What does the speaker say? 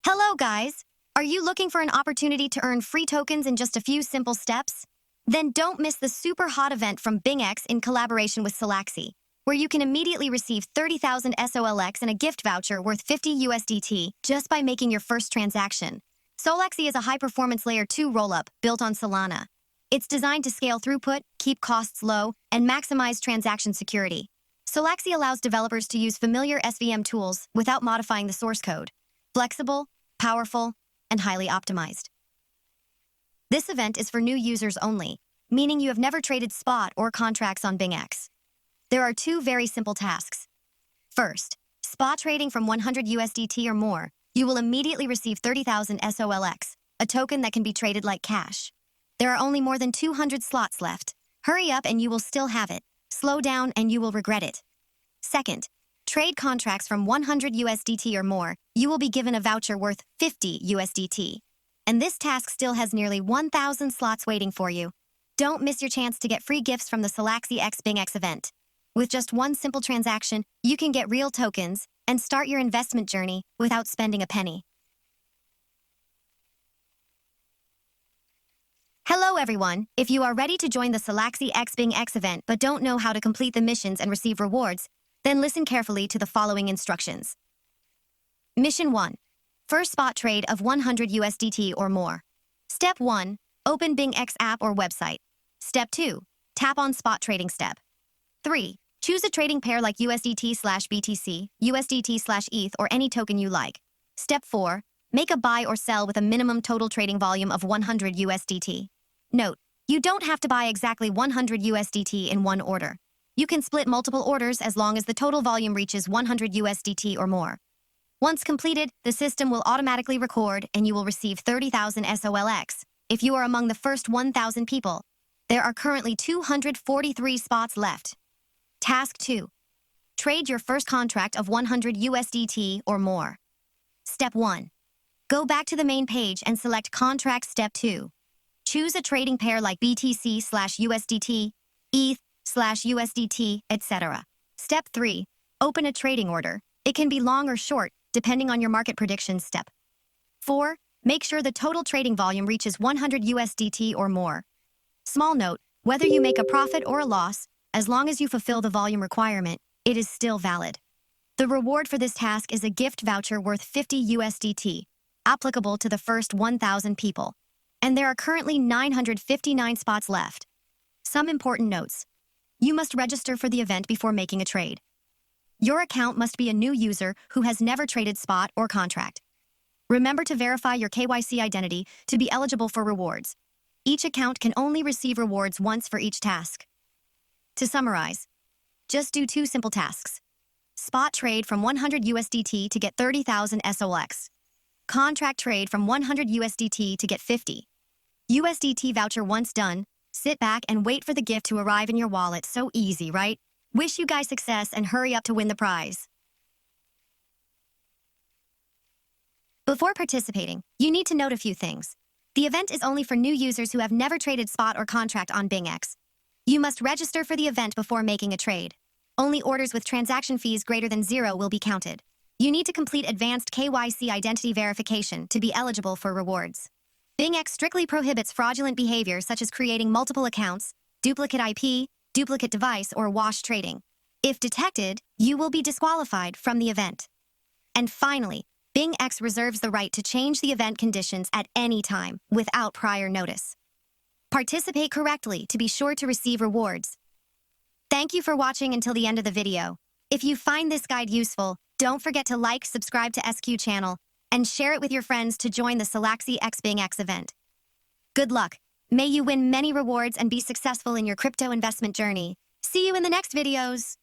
Hello, guys! Are you looking for an opportunity to earn free tokens in just a few simple steps? Then don't miss the super hot event from BingX in collaboration with Solaxy, where you can immediately receive 30,000 SOLX and a gift voucher worth 50 USDT just by making your first transaction. Solaxy is a high-performance Layer 2 rollup built on Solana. It's designed to scale throughput, keep costs low, and maximize transaction security. Solaxy allows developers to use familiar SVM tools without modifying the source code. Flexible, powerful, and highly optimized. This event is for new users only, meaning you have never traded spot or contracts on BingX. There are two very simple tasks. First, spot trading from 100 USDT or more, you will immediately receive 30,000 SOLX, a token that can be traded like cash. There are only more than 200 slots left. Hurry up and you will still have it. Slow down and you will regret it. Second, trade contracts from 100 USDT or more, you will be given a voucher worth 50 USDT. And this task still has nearly 1,000 slots waiting for you. Don't miss your chance to get free gifts from the Solaxy x BingX event. With just one simple transaction, you can get real tokens and start your investment journey without spending a penny. Hello everyone! If you are ready to join the Solaxy x BingX event but don't know how to complete the missions and receive rewards, then listen carefully to the following instructions. Mission 1. First spot trade of 100 USDT or more. Step 1. Open BingX app or website. Step 2. Tap on spot trading step. 3. Choose a trading pair like USDT/BTC, USDT/ETH, or any token you like. Step 4. Make a buy or sell with a minimum total trading volume of 100 USDT. Note, you don't have to buy exactly 100 USDT in one order. You can split multiple orders as long as the total volume reaches 100 USDT or more. Once completed, the system will automatically record and you will receive 30,000 SOLX if you are among the first 1,000 people. There are currently 243 spots left. Task 2. Trade your first contract of 100 USDT or more. Step 1. Go back to the main page and select Contract Step 2. Choose a trading pair like BTC/USDT, ETH/USDT, etc. Step 3. Open a trading order. It can be long or short, depending on your market predictions. Step 4. Make sure the total trading volume reaches 100 USDT or more. Small note, whether you make a profit or a loss, as long as you fulfill the volume requirement, it is still valid. The reward for this task is a gift voucher worth 50 USDT, applicable to the first 1,000 people. And there are currently 959 spots left. Some important notes. You must register for the event before making a trade. Your account must be a new user who has never traded spot or contract. Remember to verify your KYC identity to be eligible for rewards. Each account can only receive rewards once for each task. To summarize, just do two simple tasks. Spot trade from 100 USDT to get 30,000 SOLX. Contract trade from 100 USDT to get 50 USDT voucher. Once done, sit back and wait for the gift to arrive in your wallet. So easy, right? Wish you guys success and hurry up to win the prize. Before participating, you need to note a few things. The event is only for new users who have never traded spot or contract on BingX. You must register for the event before making a trade. Only orders with transaction fees greater than 0 will be counted. You need to complete advanced KYC identity verification to be eligible for rewards. BingX strictly prohibits fraudulent behavior such as creating multiple accounts, duplicate IP, duplicate device, or wash trading. If detected, you will be disqualified from the event. And finally, BingX reserves the right to change the event conditions at any time without prior notice. Participate correctly to be sure to receive rewards. Thank you for watching until the end of the video. If you find this guide useful, don't forget to like, subscribe to SQ channel, and share it with your friends to join the Solaxy x BingX event. Good luck! May you win many rewards and be successful in your crypto investment journey. See you in the next videos!